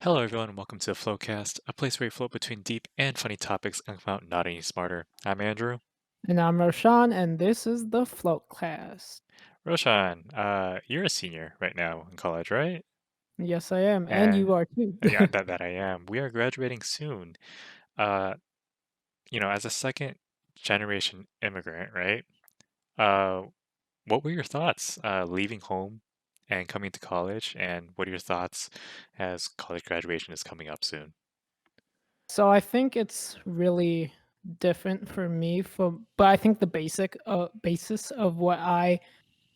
Hello, everyone, and welcome to the Flowcast, a place where we float between deep and funny topics and come out not any smarter. I'm Andrew. And I'm Roshan, and this is the Float Class. Roshan, you're a senior right now in college, right? Yes, I am, and And you are too. yeah, that I am. We are graduating soon. Uh, as a second generation immigrant, right? Uh, what were your thoughts leaving home and coming to college? And what are your thoughts as college graduation is coming up soon? So I think it's really different for me but I think the basis of what I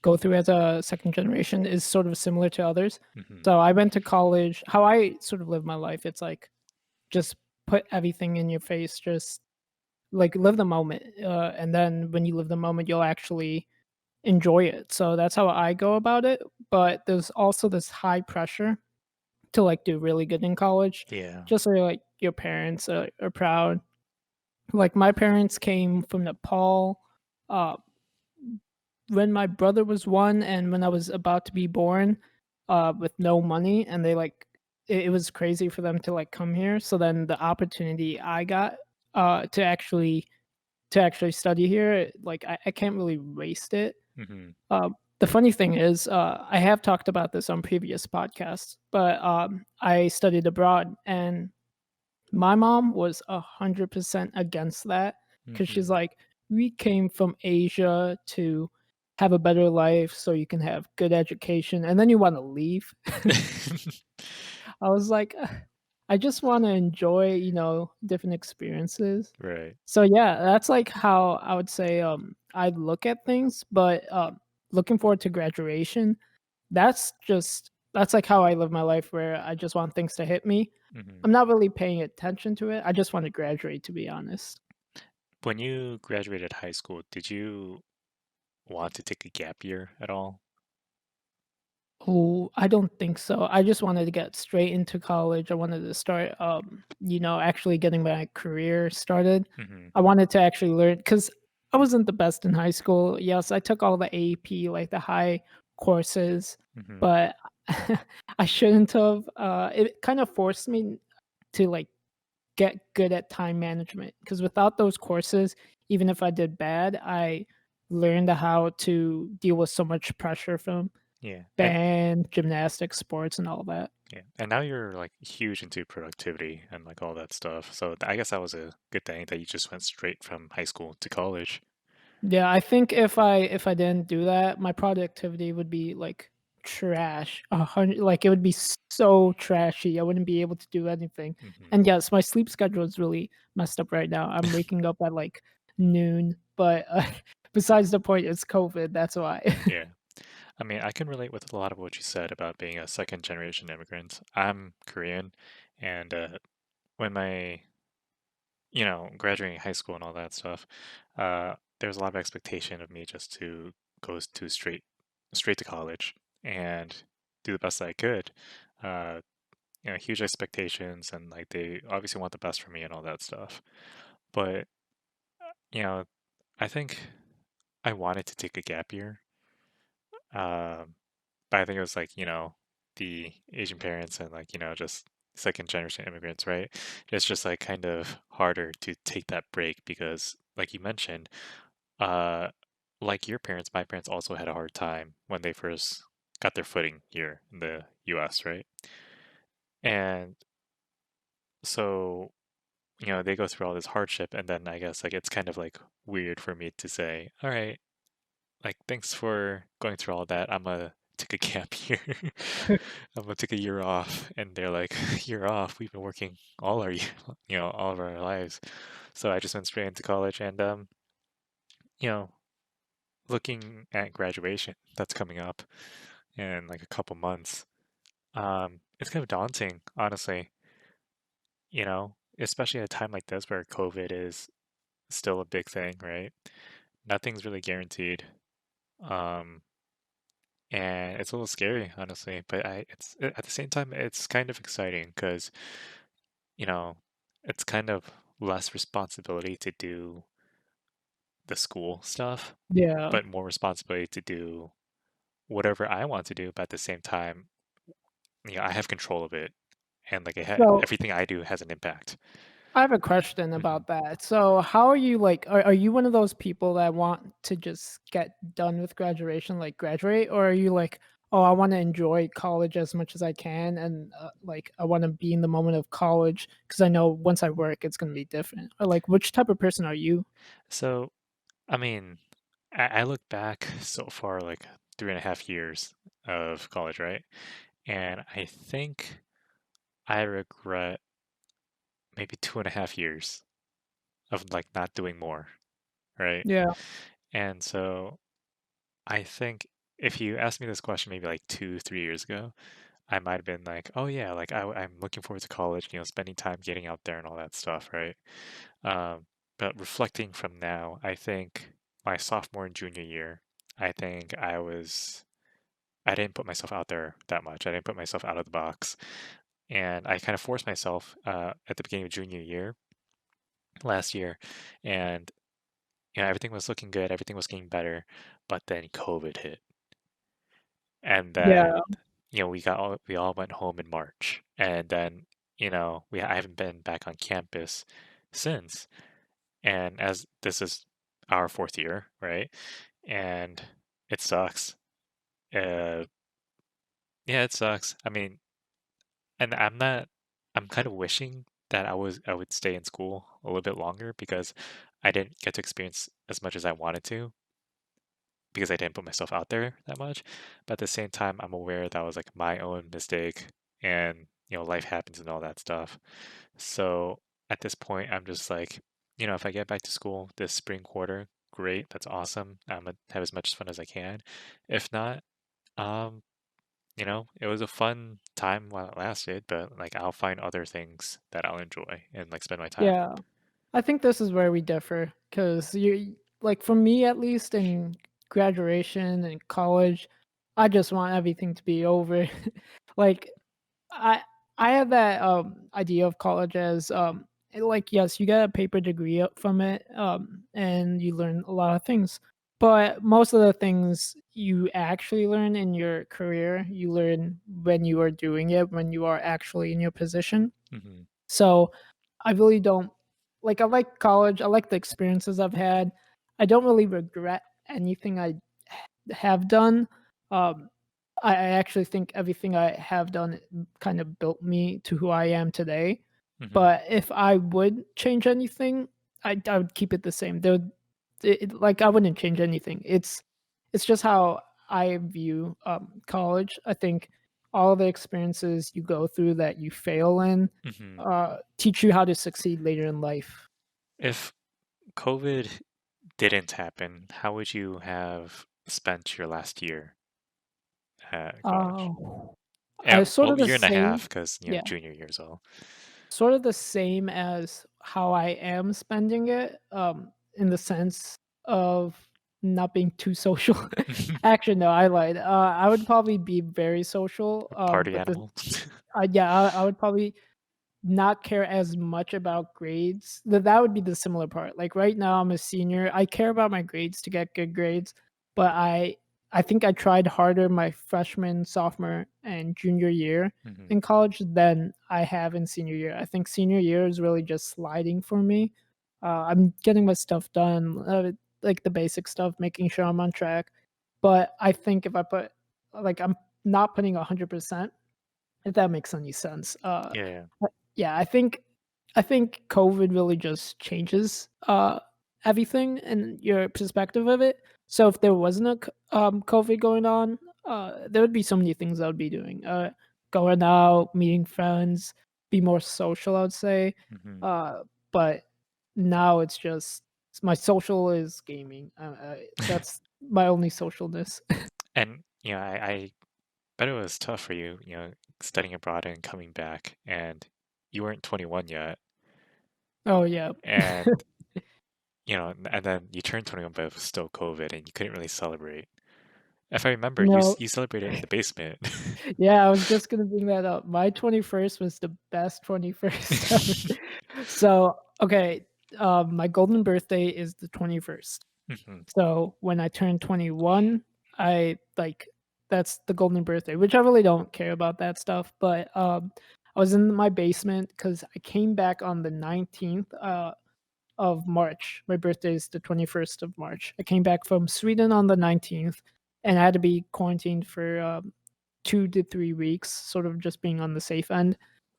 go through as a second generation is sort of similar to others. Hmm. So I went to college, how I sort of live my life, it's like just put everything in your face, just like live the moment. And then when you live the moment, you'll actually enjoy it. So that's how I go about it. But there's also this high pressure to, like, do really good in college, Yeah. just so, like, your parents, are proud. Like, my parents came from Nepal, uh, when my brother was 1 and when I was about to be born, with no money, and they, like it was crazy for them to, like, come here, so then the opportunity I got, to actually study here, like, I can't really waste it. Hmm. The funny thing is, I have talked about this on previous podcasts, but I studied abroad, and my mom was 100% against that because she's Hmm. like, "We came from Asia to have a better life so you can have good education, and then you want to leave." I was like, "Ugh, I just want to enjoy, different experiences." Right. So yeah, that's like how I would say I look at things, but looking forward to graduation, that's like how I live my life where I just want things to hit me. Hmm. I'm not really paying attention to it. I just want to graduate, to be honest. When you graduated high school, did you want to take a gap year at all? Oh, I don't think so. I just wanted to get straight into college. I wanted to start, actually getting my career started. Hmm. I wanted to actually learn because I wasn't the best in high school. Yes, I took all the AP, like the high courses, Hmm. but I shouldn't have. It kind of forced me to like get good at time management because without those courses, even if I did bad, I learned how to deal with so much pressure from Yeah. band, gymnastics, sports, and all that. And now you're like huge into productivity and like all that stuff. So I guess that was a good thing that you just went straight from high school to college. Yeah, I think if I didn't do that, my productivity would be like trash. 100, like it would be so trashy. I wouldn't be able to do anything. Hmm. And yes, my sleep schedule is really messed up right now. I'm waking up at like noon, but besides the point, it's COVID. That's why. Yeah. I mean, I can relate with a lot of what you said about being a second generation immigrant. I'm Korean, and when graduating high school and all that stuff, there's a lot of expectation of me just to go to straight to college and do the best I could. Uh, huge expectations and like they obviously want the best for me and all that stuff. But, you know, I think I wanted to take a gap year. Um, but I think it was like, the Asian parents and like, just second generation immigrants, right? It's just like kind of harder to take that break because like you mentioned, uh like your parents, my parents also had a hard time when they first got their footing here in the US, right? And so, they go through all this hardship and then I guess like it's kind of like weird for me to say, all right, like thanks for going through all that. I'm gonna take a gap year. I'm gonna take a year off. And they're like, year off? We've been working all our year, all of our lives. So I just went straight into college and you know, looking at graduation that's coming up in like a couple months. It's kind of daunting, honestly, especially at a time like this where COVID is still a big thing, right? Nothing's really guaranteed. Um, and it's a little scary, honestly, but it's at the same time, it's kind of exciting because, you know, it's kind of less responsibility to do the school stuff, Yeah. but more responsibility to do whatever I want to do, but at the same time, I have control of it and like So everything I do has an impact. I have a question Hmm. about that. So how are you like are you one of those people that want to just get done with graduation, like graduate, or are you like, oh, I want to enjoy college as much as I can, and like I want to be in the moment of college because I know once I work, it's gonna be different. Or like, which type of person are you? So, I mean, I look back so far, like 3.5 years of college, right? And I think I regret maybe 2.5 years of like not doing more, right? Yeah, And so I think if you asked me this question maybe like 2, 3 years ago, I might have been like, oh yeah, like I'm looking forward to college, spending time getting out there and all that stuff, right? Um, but reflecting from now, I think my sophomore and junior year, I think I didn't put myself out there that much. I didn't put myself out of the box. And I kind of forced myself at the beginning of junior year last year. And, everything was looking good, everything was getting better. But then COVID hit. And then, yeah, we all went home in March. And then, I haven't been back on campus since. And as this is our fourth year, right? And it sucks. Uh, yeah, it sucks. I mean, and I'm kind of wishing that I would stay in school a little bit longer because I didn't get to experience as much as I wanted to because I didn't put myself out there that much. But at the same time, I'm aware that was like my own mistake and, life happens and all that stuff. So at this point, I'm just like, if I get back to school this spring quarter, great, that's awesome. I'm gonna have as much fun as I can. If not, um, it was a fun time while it lasted, but like I'll find other things that I'll enjoy and like spend my time. yeah. I think this is where we differ because you like for me at least in graduation and college, I just want everything to be over. Like I I had that idea of college as like yes, you get a paper degree from it and you learn a lot of things. But most of the things you actually learn in your career, you learn when you are doing it, when you are actually in your position. Hmm. So I really don't like I like college. I like the experiences I've had. I don't really regret anything I have done. Um, I actually think everything I have done kind of built me to who I am today. Hmm. But if I would change anything, I would keep it the same. Like I wouldn't change anything. It's just how I view college. I think all the experiences you go through that you fail in Hmm. teach you how to succeed later in life. If COVID didn't happen, how would you have spent your last year at college? Oh, Yeah, sort of well, the year and a same. half because, Yeah. junior year as well. Sort of the same as how I am spending it, in the sense of not being too social. Actually, no, I lied. I would probably be very social, Party but the animal. yeah, I would probably not care as much about grades. That would be the similar part. Like right now I'm a senior. I care about my grades to get good grades, but I think I tried harder my freshman, sophomore, and junior year Hmm. in college than I have in senior year. I think senior year is really just sliding for me. I'm getting my stuff done, like the basic stuff, making sure I'm on track. But I think if I put like I'm not putting 100%, if that makes any sense. Yeah. Yeah, I think COVID really just changes everything and your perspective of it. So if there wasn't a COVID going on, there would be so many things I would be doing. Going out, meeting friends, be more social, I would say. Hmm. Uh, but now it's just my social is gaming. That's my only socialness. And, I bet it was tough for you, studying abroad and coming back, and you weren't 21 yet. Oh yeah. And, and then you turned 21, but it was still COVID and you couldn't really celebrate. If I remember, No. you celebrated in the basement. Yeah, I was just gonna bring that up. My 21st was the best 21st ever. So, okay, my golden birthday is the 21st. Hmm. So, when I turned 21, I like that's the golden birthday, which I really don't care about that stuff, but, I was in my basement because I came back on the 19th, of March. My birthday is the 21st of March. I came back from Sweden on the 19th, and I had to be quarantined for 2 to 3 weeks, sort of just being on the safe end.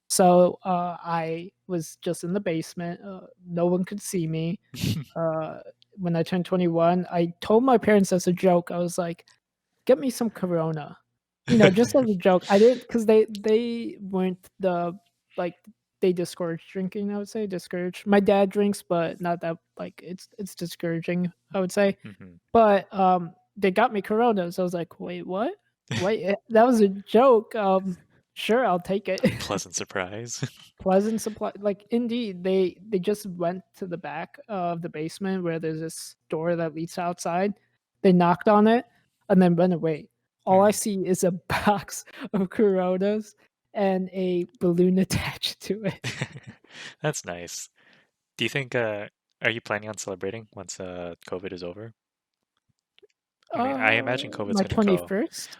So, I was just in the basement, no one could see me. Uh, when I turned 21, I told my parents as a joke, I was like, "Get me some Corona." Just as a joke. I didn't, because they weren't like, they discouraged drinking, I would say, discouraged. My dad drinks, but not that, like, it's discouraging, I would say. Mhm. But, they got me Corona, so I was like, "Wait, what? Wait, that was a joke, sure, I'll take it." Pleasant surprise. Pleasant supply, like, indeed, they just went to the back of the basement where there's this door that leads outside. They knocked on it and then went away. All I Mm. see is a box of Coronas and a balloon attached to it. That's nice. Do you think, are you planning on celebrating once, COVID is over? I mean, I imagine COVID's My gonna go 21st?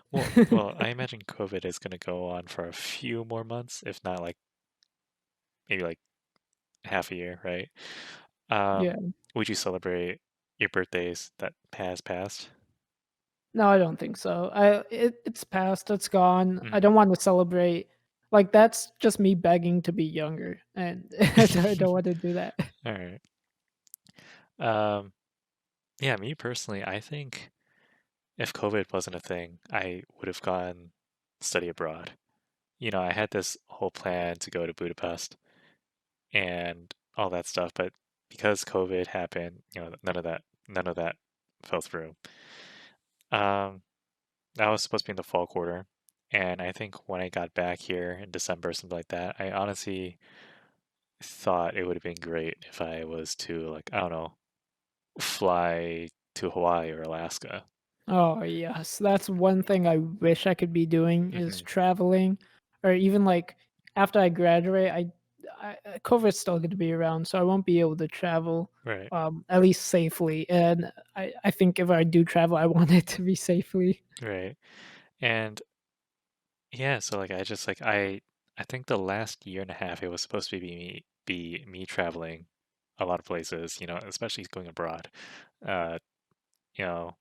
well, I imagine COVID is gonna go on for a few more months, if not, like, maybe, like, half a year, right? Yeah. Would you celebrate your birthdays that has passed? No, I don't think so. It's past, it's gone. I Mhm. don't want to celebrate. Like, that's just me begging to be younger, and I don't want to do that. Alright. Um, yeah, me personally, I think if COVID wasn't a thing, I would have gone study abroad. I had this whole plan to go to Budapest and all that stuff, but because COVID happened, none of that fell through. Um, that was supposed to be in the fall quarter, and I think when I got back here in December, something like that, I honestly thought it would have been great if I was to, like, I don't know, fly to Hawaii or Alaska. Oh, yes. That's one thing I wish I could be doing is Hmm. traveling, or even, like, after I graduate, COVID's still gonna be around, so I won't be able to travel, Right, at least safely, and I think if I do travel, I want it to be safely. right. And yeah, so like I just like I think the last year and a half it was supposed to be me traveling a lot of places, especially going abroad. Uh, you know,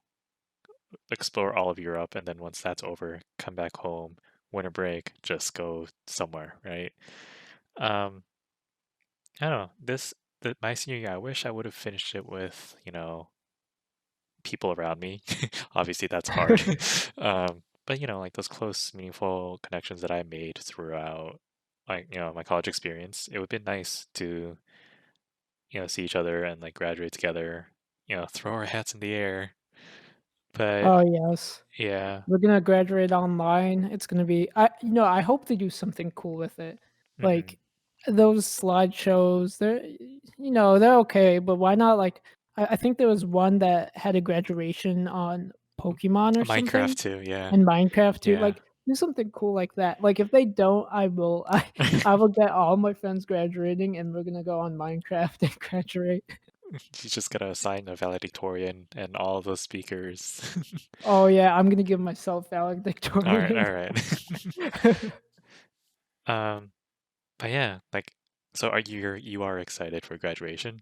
explore all of Europe, and then once that's over, come back home, winter break, just go somewhere, right? Um, I don't know. My senior year, I wish I would have finished it with, people around me. Obviously, that's hard. But like those close, meaningful connections that I made throughout, like, my college experience, it would be nice to, see each other and like graduate together, throw our hats in the air. But Oh, yes. yeah. We're gonna graduate online. It's gonna be, I hope they do something cool with it. Hmm. Like, those slideshows, they're okay, but why not, like, I think there was one that had a graduation on Pokemon or Minecraft something, too, yeah. and Minecraft too. Yeah. Like, do something cool like that. Like, if they don't, I will get all my friends graduating, and we're gonna go on Minecraft and graduate. You just gotta assign a valedictorian and all those speakers. Oh, yeah, I'm gonna give myself All right, valedictorian. all right. Um, but yeah, like, so you are excited for graduation?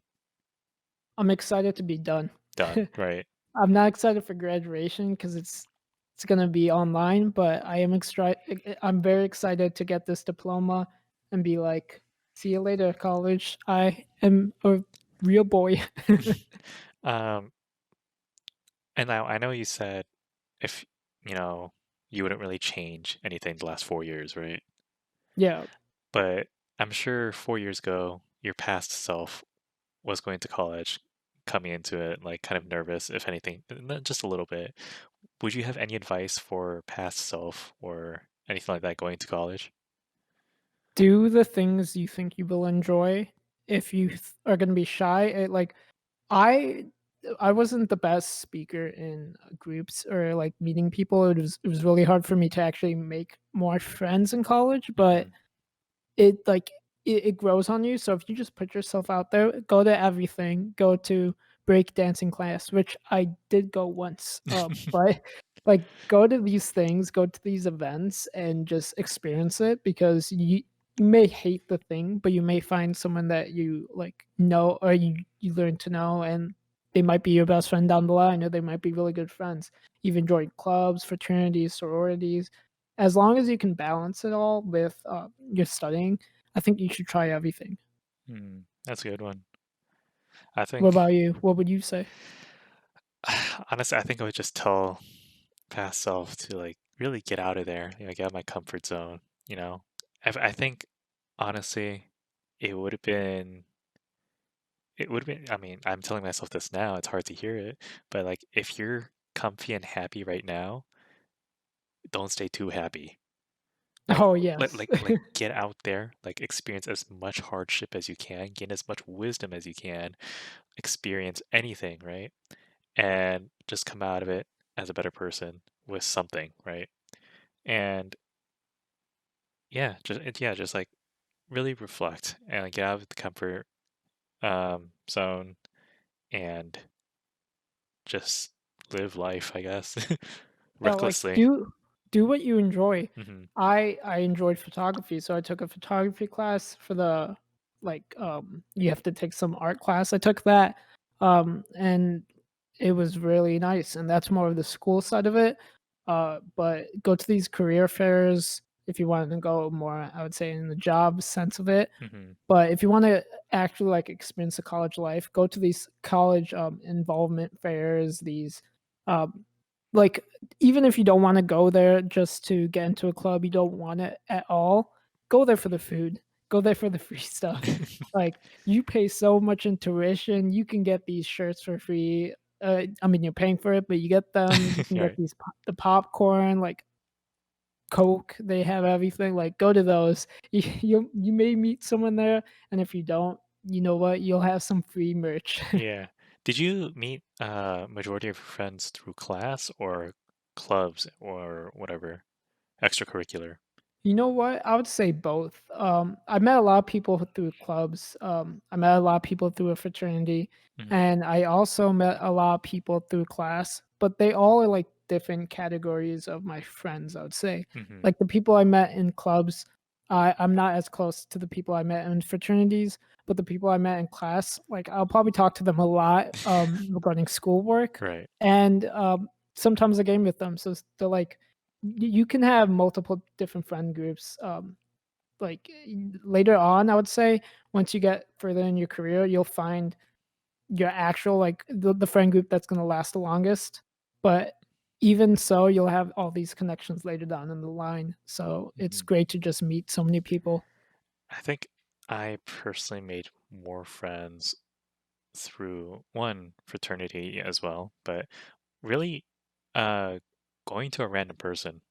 I'm excited to be done. Done, right? I'm not excited for graduation because it's gonna be online, but I'm very excited to get this diploma and be like, "See you later, college. I am a real boy." Um, and now I know you said if you know you wouldn't really change anything the last 4 years, right? Yeah. But I'm sure 4 years ago, your past self was going to college, coming into it like kind of nervous, if anything, just a little bit. Would you have any advice for past self or anything like that going to college? Do the things you think you will enjoy. If you are gonna be shy, I I wasn't the best speaker in groups or, like, meeting people. It was really hard for me to actually make more friends in college, but Hmm. It like it grows on you, so if you just put yourself out there, go to everything, go to break dancing class, which I did go once, but, like, go to these things, go to these events, and just experience it because you may hate the thing, but you may find someone that you like know or you learn to know, and they might be your best friend down the line, or they might be really good friends. Even join clubs, fraternities, sororities. As long as you can balance it all with your studying, I think you should try everything. That's a good one. I What think, about you? What would you say? honestly, I think I would just tell past self to like really get out of there, get out of my comfort zone. You know, I think honestly, it would have been, it would have been. I mean, I'm telling myself this now. It's hard to hear it, but like, if you're comfy and happy right now, don't stay too happy. Like, Oh like, yes. like, like, get out there, like, experience as much hardship as you can, gain as much wisdom as you can, experience anything, right? And just come out of it as a better person with something, right? And just like really reflect and like, get out of the comfort zone and just live life, I guess, Yeah, like recklessly. do what you enjoy. Hmm. I enjoyed photography, so I took a photography class for the you have to take some art class. I took that and it was really nice, and that's more of the school side of it. But go to these career fairs if you wanted to go more, I would say, in the job sense of it. Hmm. But if you wanna actually, like, experience the college life, go to these college, involvement fairs, these, um like, even if you don't wanna go there just to get into a club, you don't want it at all, go there for the food, go there for the free stuff. Like, you pay so much in tuition, you can get these shirts for free, I mean, you're paying for it, but you get them, you can get Right. these the popcorn, like, Coke, they have everything, like, go to those. You may meet someone there, and if you don't, you know what? You'll have some free merch. Yeah. Did you meet majority of your friends through class or clubs or whatever extracurricular? You know what? I would say both. I met a lot of people through clubs. I met a lot of people through a fraternity, Mm-hmm. and I also met a lot of people through class. But they all are like different categories of my friends. I would say, Mm-hmm. like the people I met in clubs, I'm not as close to the people I met in fraternities. But the people I met in class, like I'll probably talk to them a lot regarding schoolwork, Right. and sometimes I game with them. So they're like you can have multiple different friend groups. Later on, I would say once you get further in your career, you'll find your actual the friend group that's going to last the longest. But even so, you'll have all these connections later down in the line. So it's Hmm. great to just meet so many people. I think I personally made more friends through one fraternity as well, but really uh going to a random person.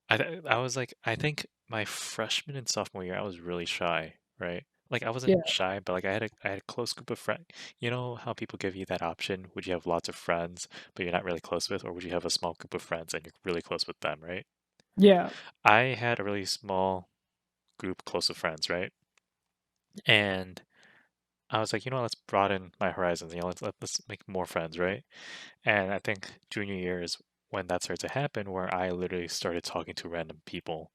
I was like, I think my freshman and sophomore year I was really shy, right? Like I wasn't Yeah, shy, but like I had a close group of friends. You know how people give you that option? Would you have lots of friends but you're not really close with, or would you have a small group of friends and you're really close with them, right? yeah, I had a really small group close of friends, right? And I was like, let's broaden my horizons. Let's make more friends, right? And I think junior year is when that started to happen, where I literally started talking to random people.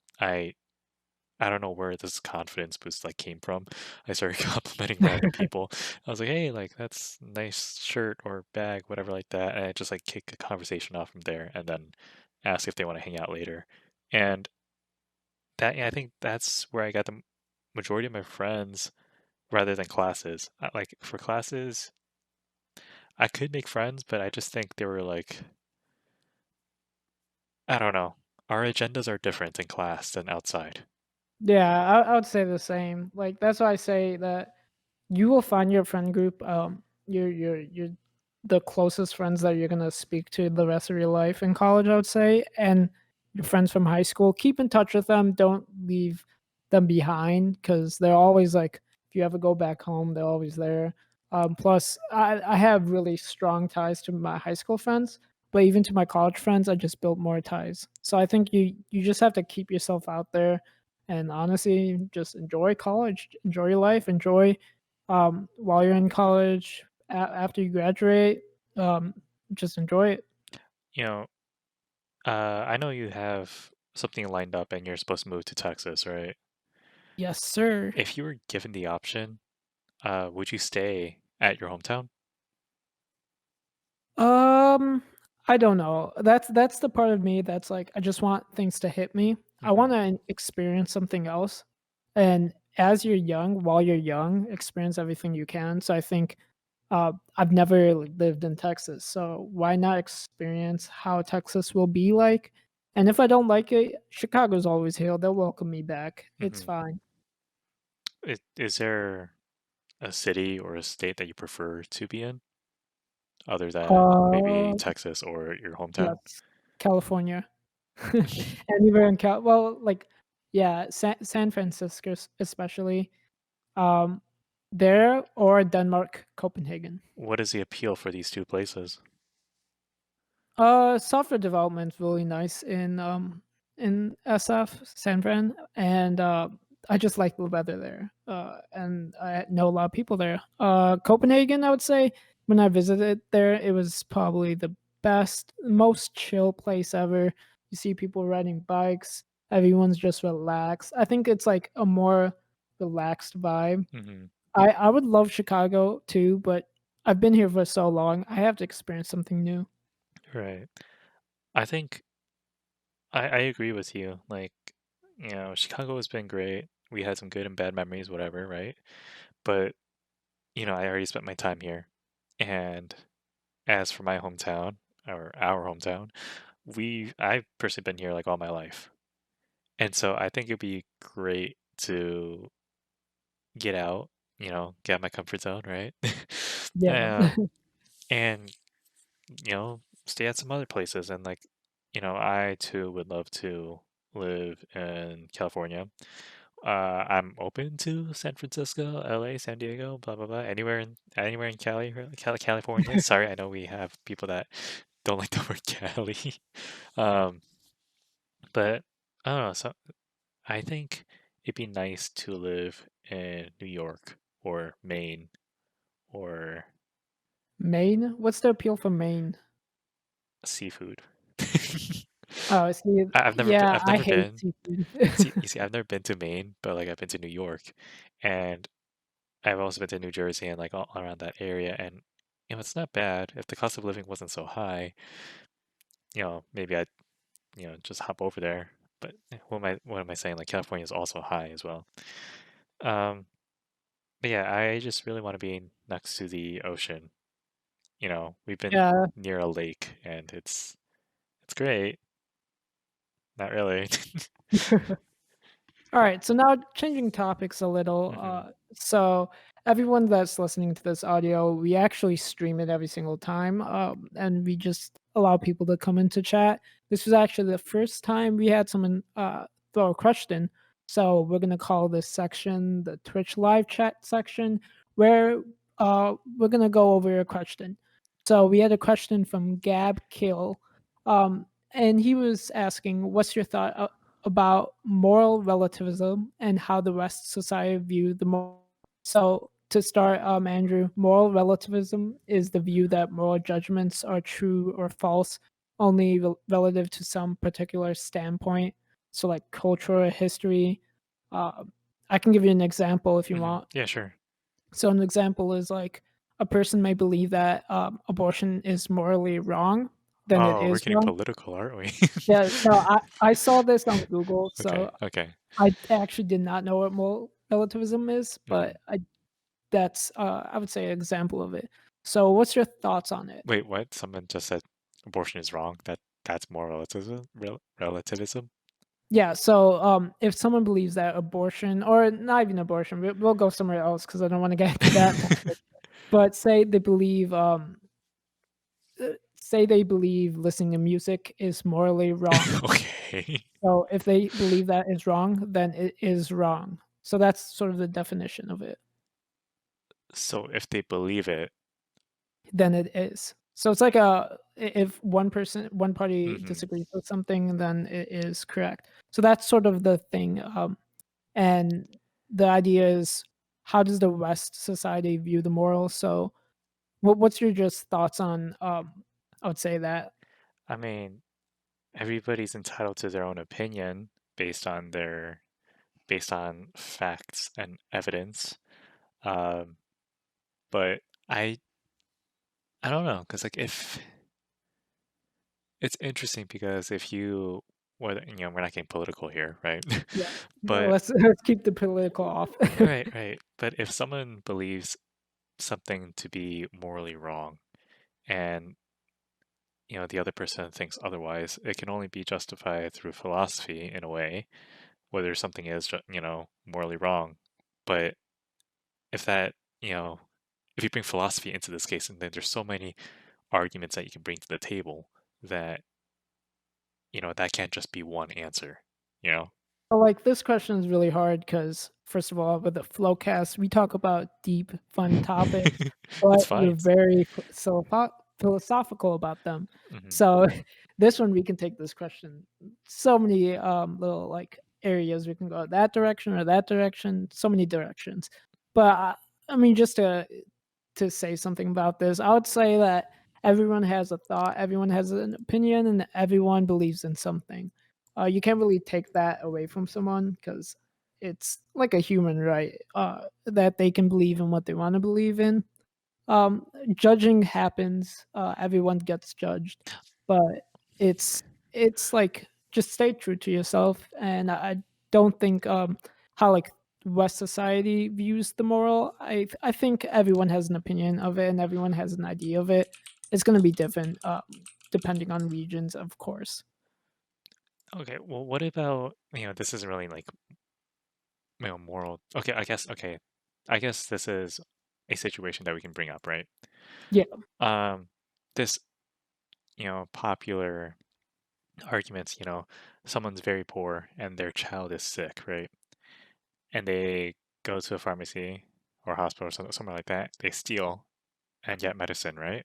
I don't know where this confidence boost like came from. I started complimenting random people. I was like, "Hey, like that's nice shirt or bag, whatever like that." And I just like kick a conversation off from there, and then ask if they want to hang out later. And yeah, I think that's where I got the majority of my friends rather than classes. Like for classes, I could make friends, but I just think they were like, I don't know. Our agendas are different in class than outside. yeah. I would say the same. Like that's why I say that you will find your friend group, your the closest friends that you're gonna speak to the rest of your life in college, I would say, and your friends from high school. Keep in touch with them. Don't leave them behind because they're always like, if you ever go back home, they're always there. Plus, I have really strong ties to my high school friends, but even to my college friends, I just built more ties. So I think you just have to keep yourself out there, and honestly, just enjoy college, enjoy your life, enjoy while you're in college, after you graduate, um, just enjoy it. You know, I know you have something lined up and you're supposed to move to Texas, right? Yes, sir. If you were given the option, would you stay at your hometown? Um, I don't know. That's the part of me that's like, I just want things to hit me. I Mhm, wanna experience something else, and as you're young, while you're young, experience everything you can, so I think, I've never, like, lived in Texas, so why not experience how Texas will be like? And if I don't like it, Chicago's always here, they'll welcome me back. It's mhm. fine. Is there a city or a state that you prefer to be in other than maybe Uh, Texas or your hometown? yes, California. Anywhere in well, like, yeah, San Francisco especially, um, there or Denmark, Copenhagen. What is the appeal for these two places? Software development's really nice in SF, San Fran, and, I just like the weather there, and I know a lot of people there. Copenhagen, I would say, when I visited there, it was probably the best, most chill place ever. You see people riding bikes, everyone's just relaxed. I think it's, like, a more relaxed vibe. Mhm, I would love Chicago too, but I've been here for so long, I have to experience something new. right. I think I agree with you. Like, Chicago has been great. We had some good and bad memories, whatever, right? But, I already spent my time here. And as for my hometown, or our hometown, I've personally been here like all my life. And so I think it'd be great to get out, get out my comfort zone, right? Yeah. Um, and, stay at some other places. And like, I too would love to live in California. I'm open to San Francisco, LA, San Diego, blah blah blah. Anywhere in Cali, really, California. Sorry, I know we have people that don't like the word Cali. Um, but I don't know. So I think it'd be nice to live in New York or Maine or Maine? What's the appeal for Maine? seafood. Oh, see, yeah, I've I never hate been. seafood. You see, I've never been to Maine, but like I've been to New York, and I've also been to New Jersey and like all around that area, and it's not bad. If the cost of living wasn't so high, maybe I'd just hop over there. But what am I saying? Like California is also high as well. Um, but yeah, I just really want to be next to the ocean. We've been Yeah. near a lake, and it's great. Not really. Alright, so now changing topics a little, Hmm. so everyone that's listening to this audio, we actually stream it every single time, and we just allow people to come into chat. This was actually the first time we had someone, throw a question, so we're gonna call this section the Twitch live chat section, where, we're gonna go over a question. So we had a question from Gab Kill, and he was asking, "What's your thought about moral relativism and how the West society view the moral." So to start, Andrew, moral relativism is the view that moral judgments are true or false only relative to some particular standpoint. So like culture or history. Uh, I can give you an example if you Hmm. want. Yeah, sure. So an example is like a person may believe that abortion is morally wrong, then it Oh, we're is getting wrong. political, aren't we? Yeah, no, I saw this on Google, Okay, so okay. I actually did not know what moral relativism is, Hmm. but that's, I would say, an example of it. So what's your thoughts on it? Wait, what? Someone just said abortion is wrong. That's more relativism. Relativism. Yeah, so, if someone believes that abortion or not even abortion, we'll go somewhere else because I don't wanna get into that topic, but say they believe listening to music is morally wrong. Okay. So if they believe that is wrong, then it is wrong. So that's sort of the definition of it. So if they believe it, Then it is. So it's like if one party hmm disagrees with something, then it is correct. So that's sort of the thing, and the idea is how does the West society view the moral? So what's your just thoughts on, I would say that. I mean, everybody's entitled to their own opinion based on their based on facts and evidence. Um, but I I don't know, because like if it's interesting because if you whether we're not getting political here, right? Yeah. No, But let's keep the political off. right. But if someone believes something to be morally wrong and the other person thinks otherwise, it can only be justified through philosophy in a way, whether something is morally wrong. But if that, you know, if you bring philosophy into this case, and then there's so many arguments that you can bring to the table that that can't just be one answer, you know? Well, like, this question is really hard because, first of all, with the Flowcast, we talk about deep, fun topics, It's but fine. we're very philosophical about them. Hmm. So, this one, we can take this question so many, little, like, areas we can go that direction or that direction, so many directions. But, I mean, just to say something about this, I would say that everyone has a thought, everyone has an opinion, and everyone believes in something. You can't really take that away from someone because it's like a human right that they can believe in what they want to believe in. Judging happens. Everyone gets judged, but it's it's like just stay true to yourself. And I don't think how like West society views the moral. I think everyone has an opinion of it, and everyone has an idea of it. It's going to be different depending on regions, of course. Okay, well, what about, this isn't really like, moral. Okay, I guess this is a situation that we can bring up, right? Yeah, Um, this, popular arguments, someone's very poor and their child is sick, right? And they go to a pharmacy or hospital or somewhere like that. They steal and get medicine, right?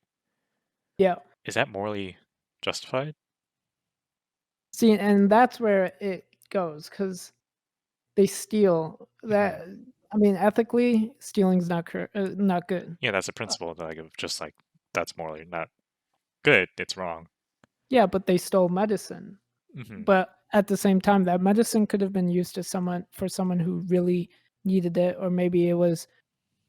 yeah. Is that morally justified? See, and that's where it goes because they steal. Hmm. That I mean, ethically, stealing's not good. Yeah, that's a principle that, like, of just like that's morally not good. It's wrong. Yeah, but they stole medicine. Hmm. But at the same time, that medicine could have been used to someone who really needed it, or maybe it was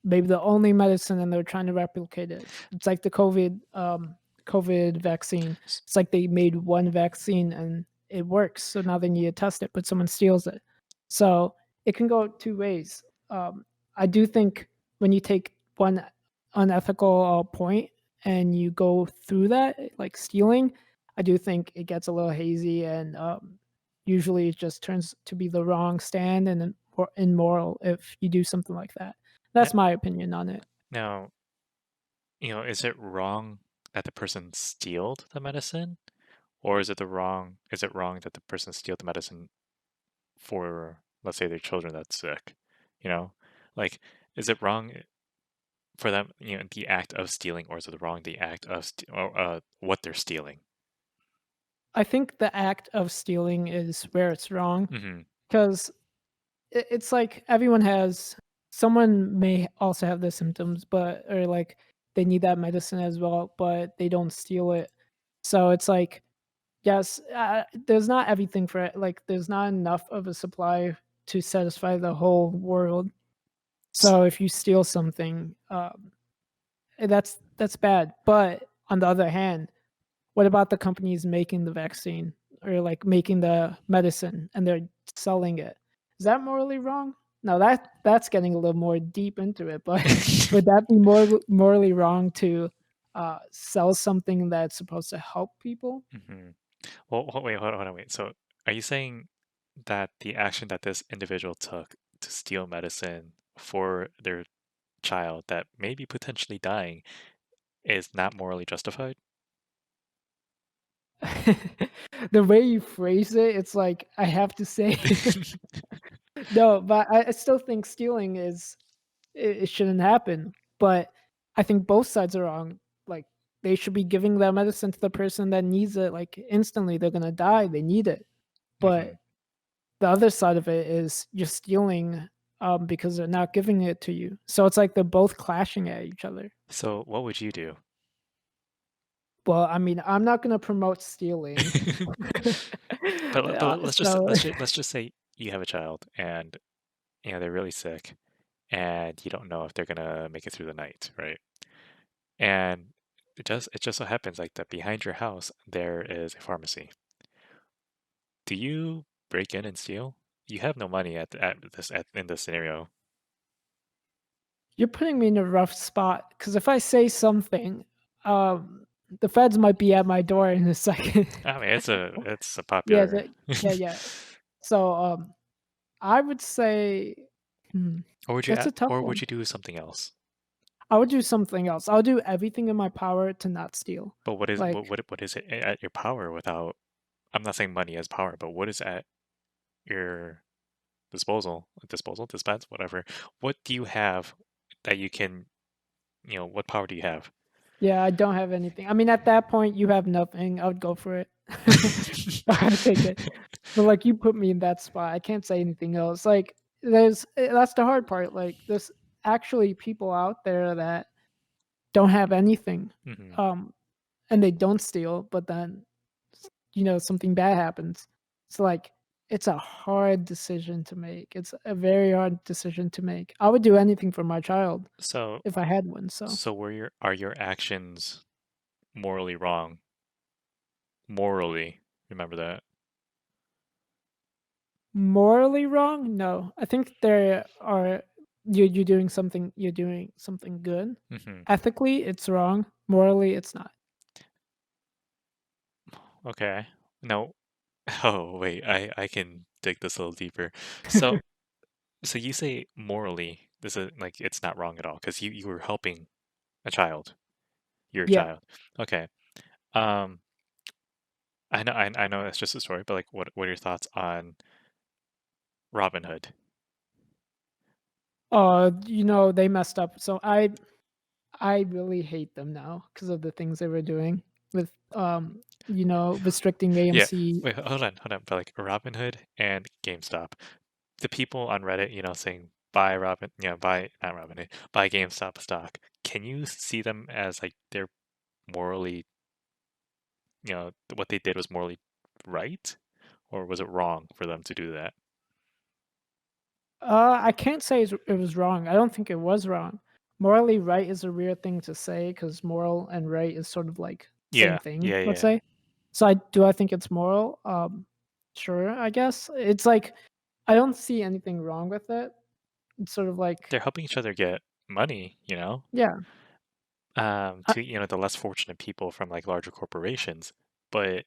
maybe the only medicine and they're trying to replicate it. It's like the COVID vaccine. It's like they made one vaccine and it works, so now they need to test it, but someone steals it. So it can go two ways. I do think when you take one unethical point and you go through that, like stealing, I do think it gets a little hazy and usually it just turns to be the wrong stand and immoral if you do something like that. Now, That's my opinion on it. now, is it wrong that the person stealed the medicine, or is it wrong that the person steal the medicine for, let's say, their children that's sick? You know, like, is it wrong for them, the act of stealing, or is it wrong the act of or, what they're stealing? I think the act of stealing is where it's wrong Hmm. because it's like everyone has someone may also have the symptoms, but or like they need that medicine as well, but they don't steal it. So it's like, yes, there's not everything for it. Like, there's not enough of a supply to satisfy the whole world. So if you steal something, that's bad. But on the other hand, what about the companies making the vaccine or like making the medicine and they're selling it? Is that morally wrong? No, that's getting a little more deep into it. But would that be morally wrong to sell something that's supposed to help people? Hmm. Well, wait, hold on, wait. So, are you saying that the action that this individual took to steal medicine for their child that may be potentially dying is not morally justified? The way you phrase it, it's like I have to say no, but I still think stealing is it shouldn't happen. But I think both sides are wrong. Like they should be giving that medicine to the person that needs it like instantly. They're gonna die. They need it. Hmm. But the other side of it is you're stealing because they're not giving it to you. So it's like they're both clashing at each other. So, what would you do? Well, I mean, I'm not gonna promote stealing. But So let's just say you have a child and they're really sick and you don't know if they're gonna make it through the night, right? And it just so happens like that behind your house there is a pharmacy. Do you break in and steal? You have no money in this scenario. You're putting me in a rough spot because if I say something, the feds might be at my door in a second. I mean, it's a Yeah, popular. yeah, yeah. So, I would say, hmm, that's a tough Or would one. you do something else? I would do something else. I would do everything in my power to not steal. But Like, what is it at your power without? I'm not saying money as power, but what is at your dispense, whatever. What do you have that you can, what power do you have? yeah, I don't have anything. I mean, at that point, you have nothing. I would go for it. I take it. But like, you put me in that spot. I can't say anything else. Like, that's the hard part. Like, there's actually people out there that don't have anything, hmm um, and they don't steal, but then something bad happens. It's like it's a hard decision to make. It's a very hard decision to make. I would do anything for my child So, if I had one. So are your actions morally wrong? Morally, remember that. morally wrong? No, I think there are. You're doing something good. hmm Ethically, it's wrong. Morally, it's not. Okay. No. Oh, wait. I can dig this a little deeper. So, you say morally, this is like it's not wrong at all because you were helping a child. Your Yeah. child. Okay. Um, I know that's just a story, but like, what are your thoughts on Robin Hood? They messed up. So I really hate them now because of the things they were doing with restricting Yeah. AMC. Wait, hold on. But like Robin Hood and GameStop, the people on Reddit, saying buy Robin, buy not Robin Hood, buy GameStop stock. Can you see them as like they're morally, what they did was morally right, or was it wrong for them to do that? I can't say it was wrong. I don't think it was wrong. Morally right is a weird thing to say because moral and right is sort of like same Yeah, thing, yeah, let's yeah. say. So I think it's moral? Sure, I guess. It's like I don't see anything wrong with it. It's sort of like, They're helping each other get money, yeah. I, to the less fortunate people from like larger corporations, but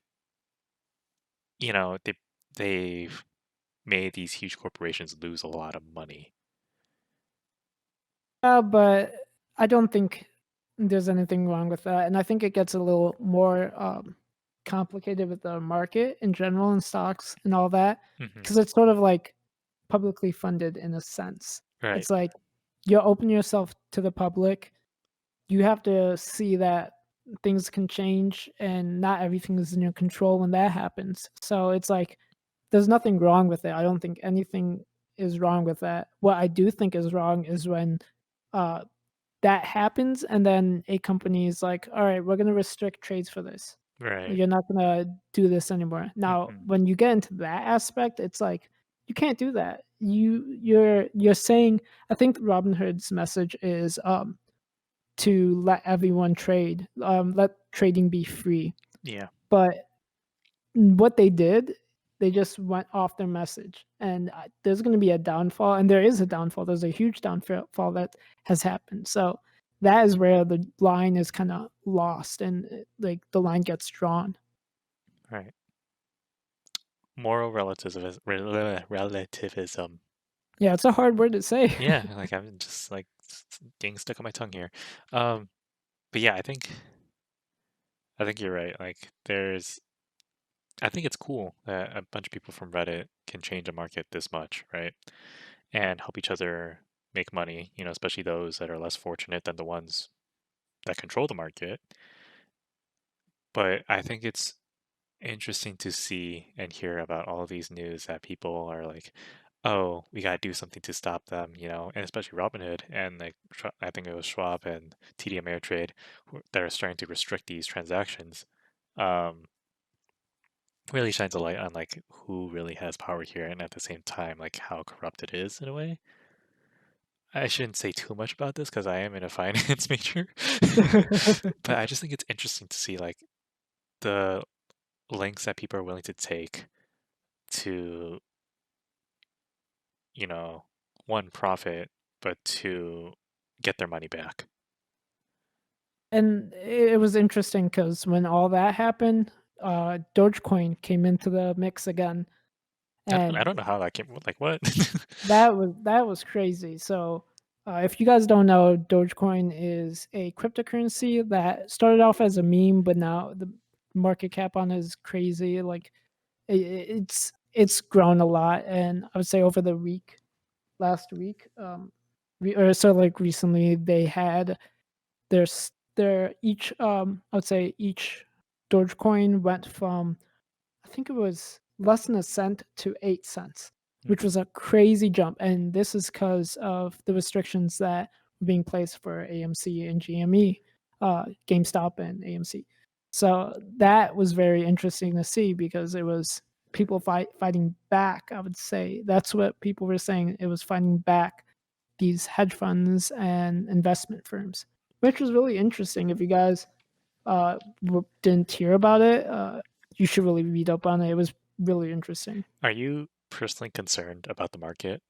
they've made these huge corporations lose a lot of money. but I don't think there's anything wrong with that, and I think it gets a little more, complicated with the market in general and stocks and all that, hmm because it's sort of like publicly funded in a sense. Right, It's like you open yourself to the public, you have to see that things can change and not everything is in your control when that happens. So it's like there's nothing wrong with it. I don't think anything is wrong with that. What I do think is wrong is when uh that happens and then a company is like, all right, we're gonna restrict trades for this. right. You're not gonna do this anymore. Now, hmm when you get into that aspect, it's like you can't do that. You're saying I think Robinhood's message is to let everyone trade, let trading be free. Yeah, But what they did, they just went off their message, and there's going to be a downfall, and there is a downfall. There's a huge downfall that has happened. So that is where the line is kind of lost, and like the line gets drawn. right. Moral relativism. Yeah, it's a hard word to say. Yeah, like I'm just like getting stuck on my tongue here. Um, but yeah, I think you're right. Like I think it's cool that a bunch of people from Reddit can change a market this much, right? And help each other make money, especially those that are less fortunate than the ones that control the market. But I think it's interesting to see and hear about all these news that people are like, oh, we got to do something to stop them, and especially Robinhood and like I think it was Schwab and TD Ameritrade that are starting to restrict these transactions. Um, really shines a light on like who really has power here, and at the same time, like how corrupt it is in a way. I shouldn't say too much about this because I am in a finance major, but I just think it's interesting to see like the lengths that people are willing to take to, you know, one, profit, but two, get their money back. And it was interesting because when all that happened, Dogecoin came into the mix again, I and don't know how that came. Like what? that was crazy. So, if you guys don't know, Dogecoin is a cryptocurrency that started off as a meme, but now the market cap on it is crazy. Like it's grown a lot, and I would say over the week, last week, or so like recently, they had their each I would say each Dogecoin went from, I think it was less than a cent to 8 cents, which Mhm. was a crazy jump, and this is because of the restrictions that were being placed for AMC and GME, GameStop and AMC. So that was very interesting to see because it was people fighting back, I would say. That's what people were saying, it was fighting back these hedge funds and investment firms, which was really interesting. If you guys didn't hear about it, you should really read up on it. It was really interesting. Are you personally concerned about the market?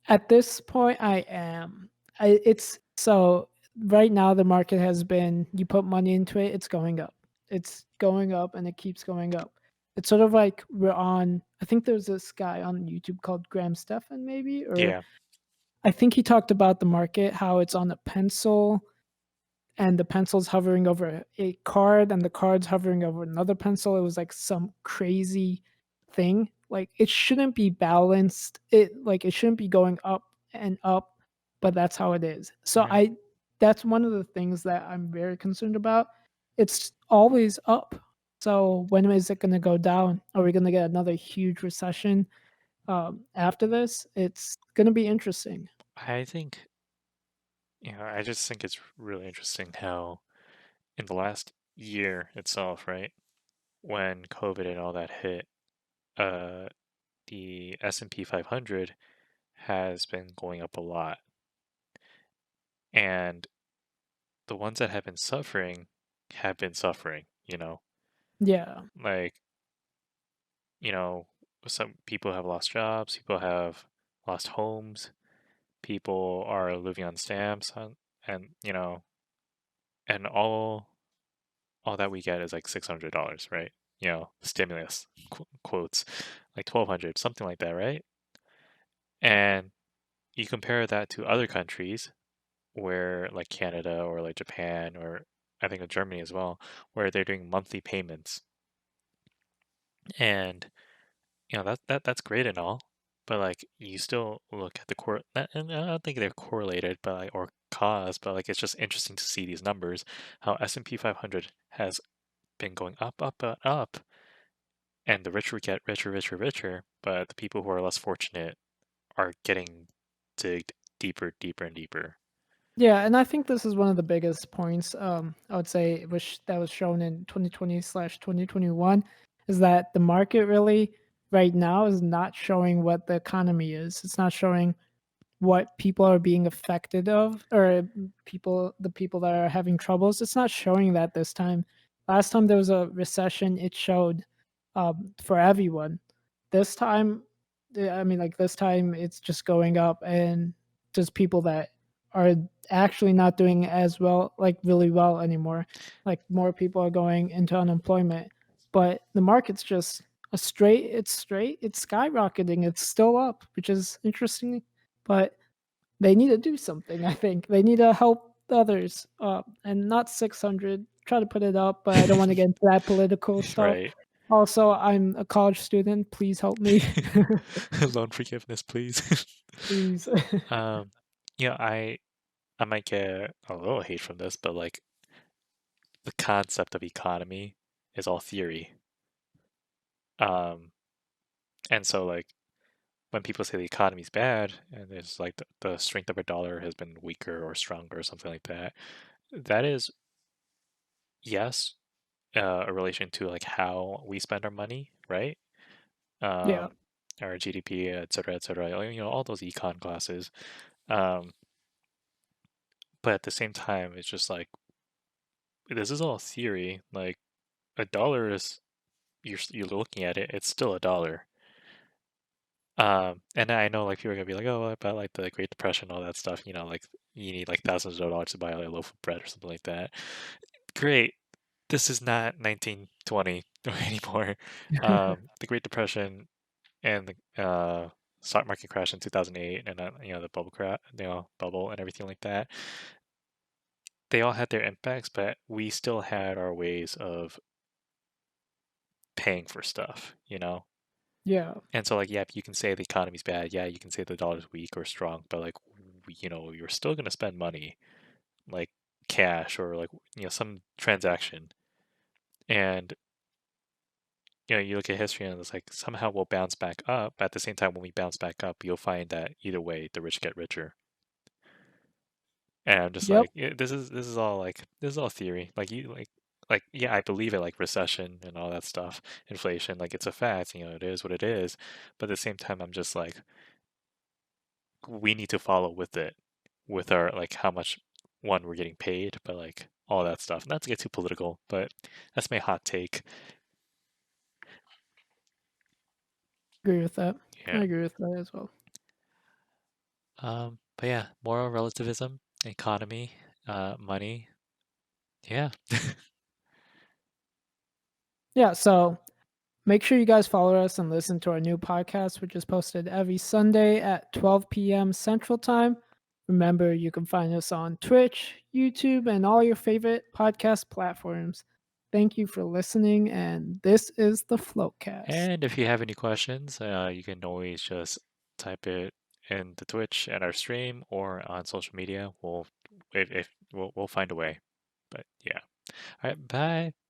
At this point, I am. It's so right now the market has been. You put money into it, it's going up. It's going up, and it keeps going up. It's sort of like we're on. I think there's this guy on YouTube called Graham Stephan, maybe, or Yeah. I think he talked about the market, how it's on a pencil and the pencil's hovering over a card and the card's hovering over another pencil. It was like some crazy thing. Like it shouldn't be balanced. It shouldn't be going up and up, but that's how it is. So Right. I that's one of the things that I'm very concerned about. It's always up. So when is it going to go down? Are we going to get another huge recession after this? It's going to be interesting. I think, I just think it's really interesting how in the last year itself, right, when COVID and all that hit, uh, the S&P 500 has been going up a lot, and the ones that have been suffering, Yeah. like, you know, some people have lost jobs, people have lost homes, people are living on stamps, and and all that we get is like $600, right? Stimulus quotes, like 1,200, something like that, right? And you compare that to other countries where, like Canada or like Japan or I think of Germany as well, where they're doing monthly payments, and that's great and all, but like you still look at the and I don't think they're correlated, but like or cause, but like it's just interesting to see these numbers, how S&P 500 has been going up, up, up, and the rich would get richer, richer, richer, but the people who are less fortunate are getting digged deeper, deeper, and deeper. Yeah, and I think this is one of the biggest points, I would say, which that was shown in 2020/2021, is that the market really right now is not showing what the economy is. It's not showing what people are being affected of, or the people that are having troubles. It's not showing that this time. Last time there was a recession, it showed for everyone. This time, I mean, like this time, it's just going up, and just people that are actually not doing as well, like really well anymore. Like more people are going into unemployment, but the market's just it's skyrocketing. It's still up, which is interesting, but they need to do something, I think. They need to help others, and not 600. Try to put it up, but I don't wanna get into that political stuff. Right. Also, I'm a college student, please help me. Loan forgiveness, please. Please. um, I might get a little hate from this, but like the concept of economy is all theory. Um, and so like when people say the economy's bad and it's like the strength of a dollar has been weaker or stronger or something like that, that is yes, a relation to like how we spend our money, right? Yeah. Um, our GDP, et cetera, all those econ classes. Um, but at the same time, it's just like this is all theory. Like a dollar is you're looking at it, it's still a dollar. And I know like people are gonna be like, oh, about like the Great Depression, all that stuff. Like you need like thousands of dollars to buy like, a loaf of bread or something like that. Great. This is not 1920 anymore. The Great Depression and the stock market crash in 2008, and the bubble crash, bubble and everything like that. They all had their impacts, but we still had our ways of paying for stuff. Yeah. And so, like, yeah, you can say the economy's bad. Yeah, you can say the dollar's weak or strong, but like, you're still gonna spend money, like cash or like some transaction. And you look at history and it's like somehow we'll bounce back up. But at the same time, when we bounce back up, you'll find that either way, the rich get richer. And I'm just Yep. like, this is all theory. Like yeah, I believe it. Like recession and all that stuff, inflation, like it's a fact. It is what it is. But at the same time, I'm just like, we need to follow with it, with our like how much one we're getting paid, but like all that stuff. Not to get too political, but that's my hot take. Agree with that. I Yeah. agree with that as well. But yeah, moral relativism, economy, money. Yeah. Yeah, so make sure you guys follow us and listen to our new podcast, which is posted every Sunday at 12 p.m. Central Time. Remember, you can find us on Twitch, YouTube, and all your favorite podcast platforms. Thank you for listening, and this is the Floatcast. And if you have any questions, you can always just type it in the Twitch at our stream or on social media. We'll if we'll find a way. But yeah. All right, bye.